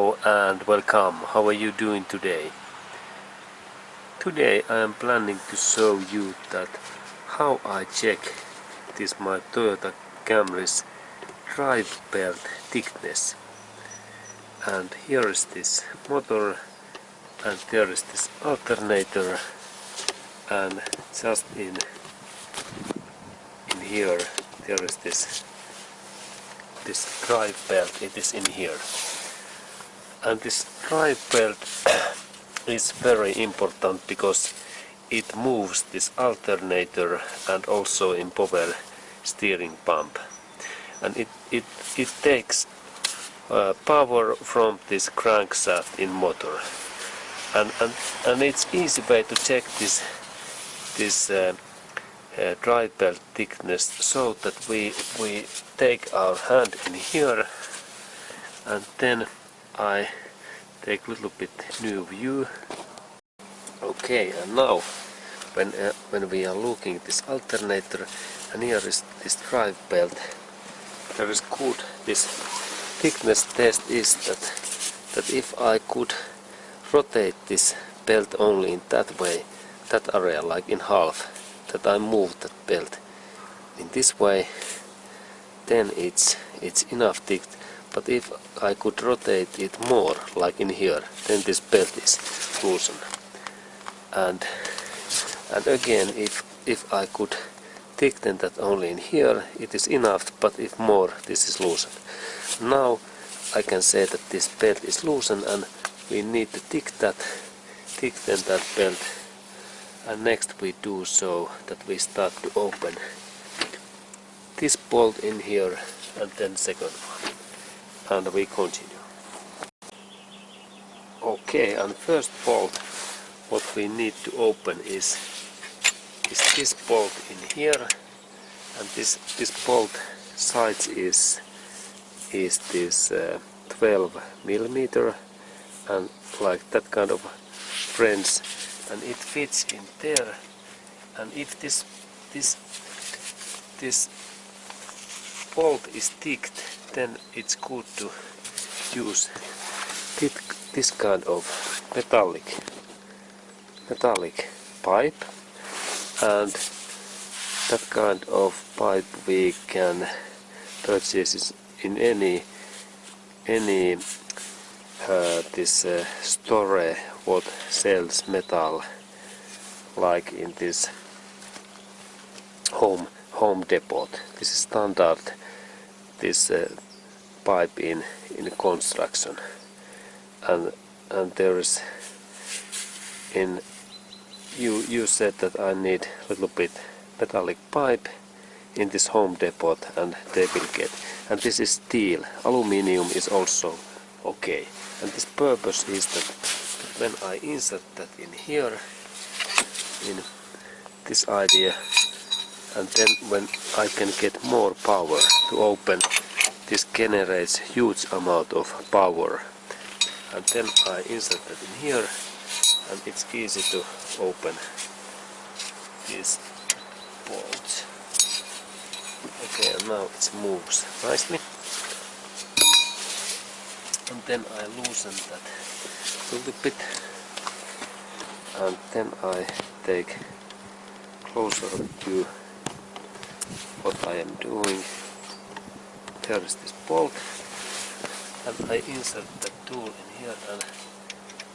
Hello and welcome. How are you doing today? Today I am planning to show you that how I check this my Toyota Camry's drive belt thickness. And here is this motor and there is this alternator, and just in here there is this drive belt. It is in here. And this drive belt is very important because it moves this alternator and also in power steering pump. And it takes power from this crankshaft in motor. And it's easy way to check this drive belt thickness, so that we take our hand in here and then I take a little bit new view. Okay, and now when we are looking at this alternator, and here is this drive belt, there is good, this thickness test is that if I could rotate this belt only in that way, that area like in half, that I move that belt in this way, then it's enough thick. But if I could rotate it more, like in here, then this belt is loosened. And again, if I could thicken that only in here, it is enough. But if more, this is loosened. Now I can say that this belt is loosened, and we need to thicken that belt. And next we do so that we start to open this bolt in here, and then second one. And we continue. Okay, and first bolt what we need to open is this bolt in here, and this bolt size is this 12 millimeter, and like that kind of wrench, and it fits in there. And if this bolt is thick, then it's good to use this kind of metallic pipe, and that kind of pipe we can purchase in any store what sells metal, like in this Home Depot. This is standard, this pipe in construction, and there is in you said that I need a little bit metallic pipe in this Home Depot, and they will get. And this is steel. Aluminium is also okay. And this purpose is that when I insert that in here, in this idea, and then when I can get more power to open, this generates huge amount of power, and then I insert that in here, and it's easy to open these bolts. Okay, and now it moves nicely, and then I loosen that a little bit, and then I take closer view what I am doing. There is this bolt, and I insert the tool in here, and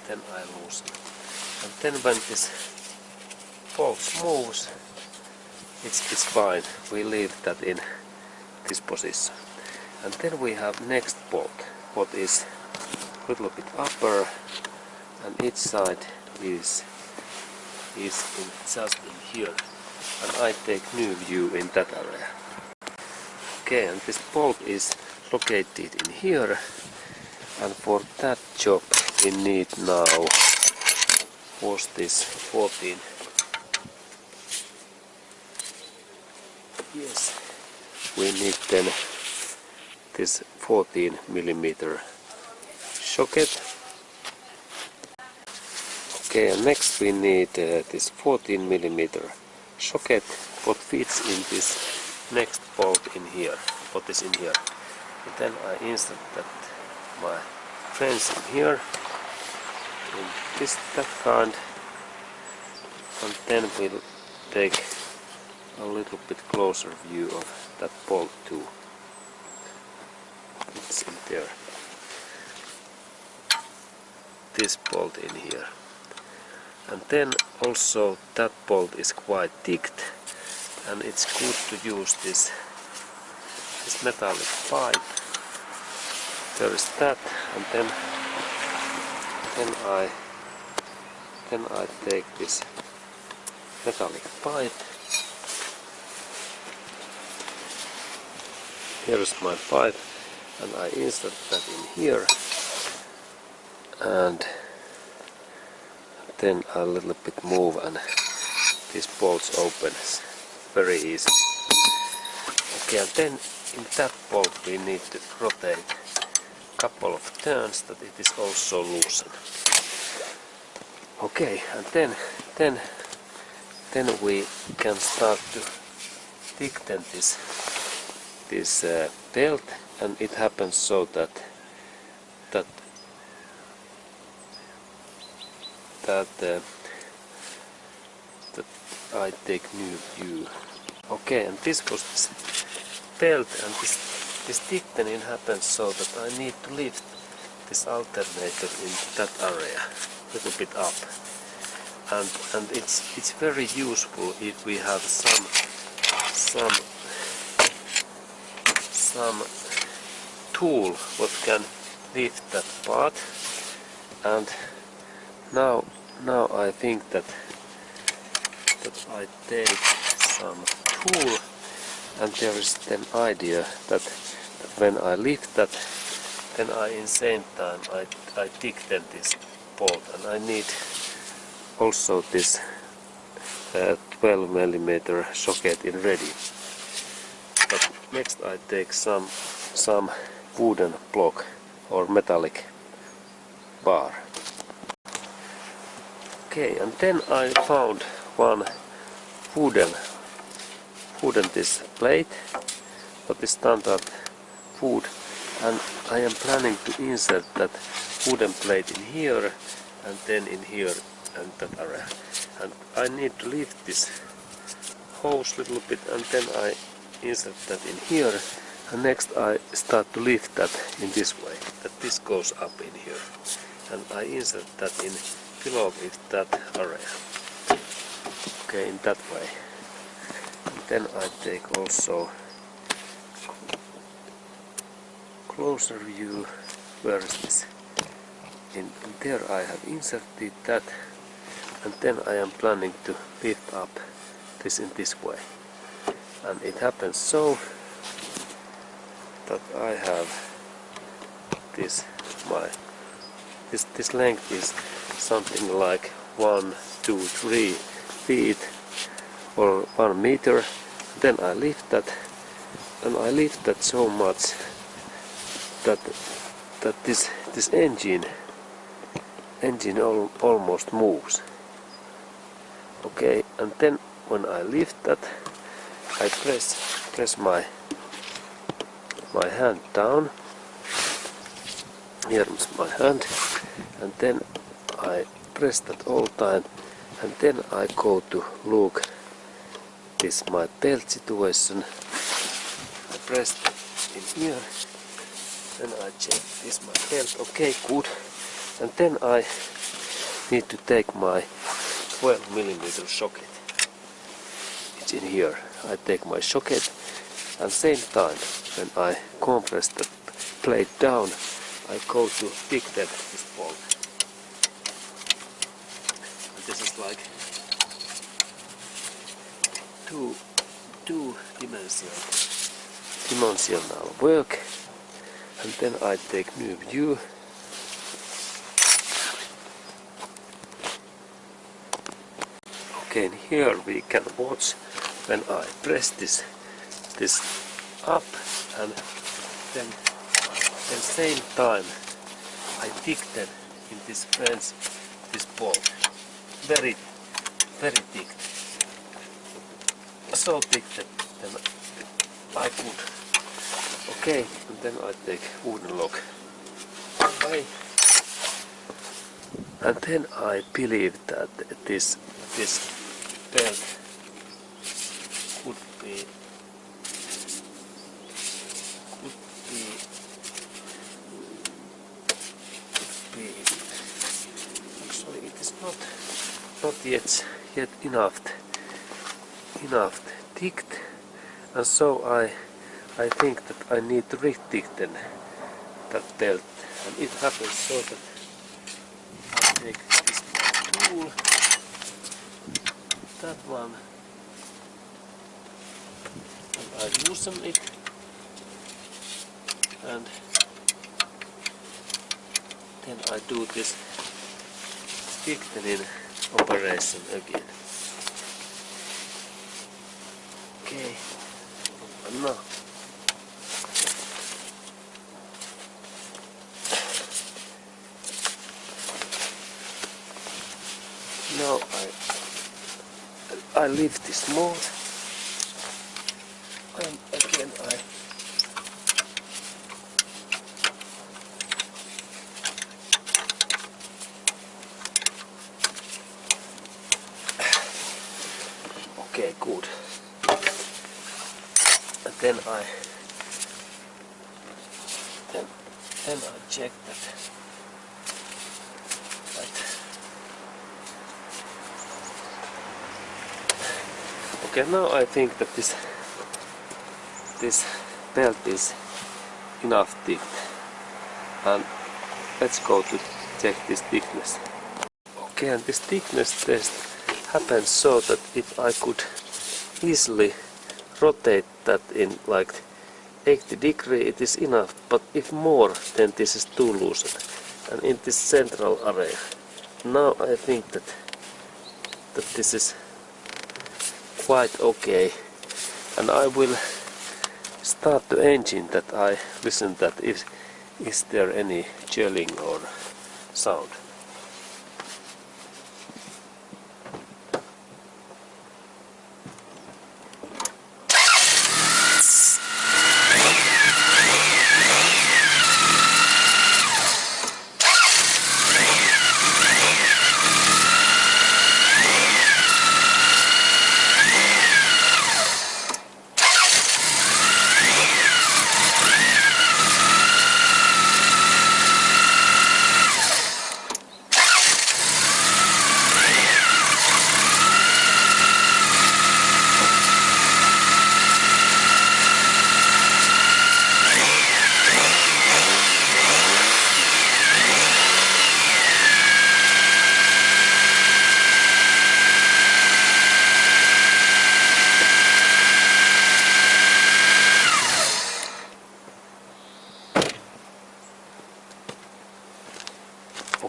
then I loosen. And then when this bolt moves, it's fine. We leave that in this position. And then we have next bolt, what is a little bit upper, and each side is just in here. And I take new view in that area. Okay, and this bolt is located in here, and for that job we need now was this 14. Yes, we need then this 14 millimeter socket. Okay, and next we need this 14 millimeter socket what fits in this next bolt in here, what is in here. And then I insert that my friends in here, in that kind, and then we'll take a little bit closer view of that bolt too. It's in there. This bolt in here. And then also that bolt is quite thick, and it's good to use this metallic pipe. There is that, and then I take this metallic pipe. Here is my pipe, and I insert that in here, and then a little bit move, and this bolts opens very easily. Okay, and then in that bolt we need to rotate a couple of turns that it is also loosened. Okay, and then we can start to thicken this belt, and it happens so that I take new view. Okay, and this was this belt, and this thickening happens so that I need to lift this alternator in that area a little bit up, and it's very useful if we have some tool what can lift that part. And now I think that I take some tool, and there is an idea that when I lift that, then in same time I thicken this bolt, and I need also this 12 mm socket in ready. But next I take some wooden block or metallic bar. Okay, and then I found one wooden this plate, but the standard wood, and I am planning to insert that wooden plate in here, and then in here and that area. And I need to lift this hose a little bit, and then I insert that in here, and next I start to lift that in this way, that this goes up in here, and I insert that in below with that area. Okay, in that way. And then I take also closer view. Where is this? In there I have inserted that, and then I am planning to lift up this in this way. And it happens so that I have this this length is something like 1, 2, 3 feet or 1 meter. Then I lift that, and I lift that so much that this engine almost moves. Okay, and then when I lift that, I press my hand down. Here is my hand, and then I press that all time, and then I go to look this my belt situation. I press in here, then I check this my belt. Okay, good. And then I need to take my 12 mm socket. It's in here. I take my socket, and same time when I compress the plate down, I go to thicken this bolt. This is like two-dimensional work, and then I take new view. Okay, and here we can watch when I press this up, and then same time I thicken in this fence this bolt. Very thick. So thick that then I put. Okay, and then I take wooden lock. Bye. And then I believe that this belt could be actually it is not yet enough thick, and so I think that I need to re-thicken that belt, and it happens so that I take this tool, that one, and I loosen it, and then I do this thickening operation again. Okay, and now I lift this mold, and again okay, good. And then I check that. Okay, now I think that this belt is enough thick, and let's go to check this thickness. Okay, and this thickness test happens so that if I could easily rotate that in like 80 degrees, it is enough, but if more, then this is too loose. And in this central area, now I think that this is quite okay, and I will start the engine that I listen that is there any chilling or sound.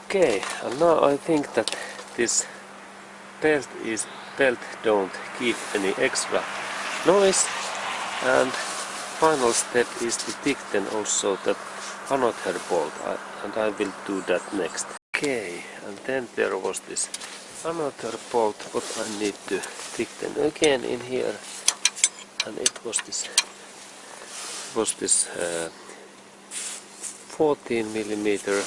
Okay, and now I think that this belt don't give any extra noise, and final step is to thicken also that another bolt, and I will do that next. Okay, and then there was this another bolt what I need to thicken again in here, and it was this 14 millimeter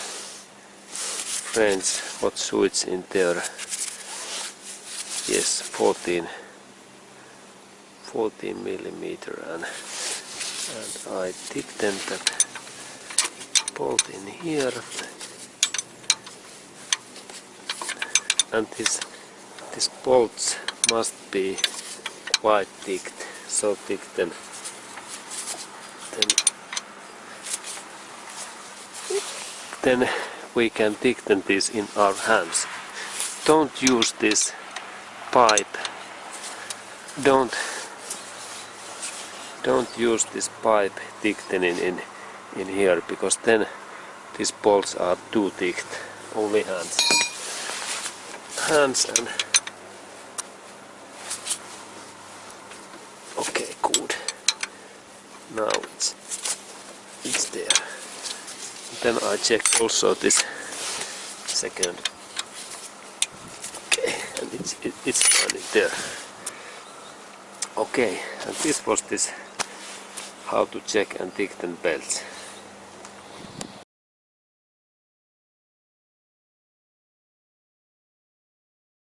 French what switch in there. Yes, 14 millimeter, and I thicken that bolt in here, and this bolts must be quite thick, so thick then we can thicken this in our hands. Don't use this pipe. Don't use this pipe thickening in here, because then these bolts are too thick. Only hands and okay, good. Now it's there. Then I check also this second. Okay, and it's fine in there. Okay, and this was this how to check and thicken belts.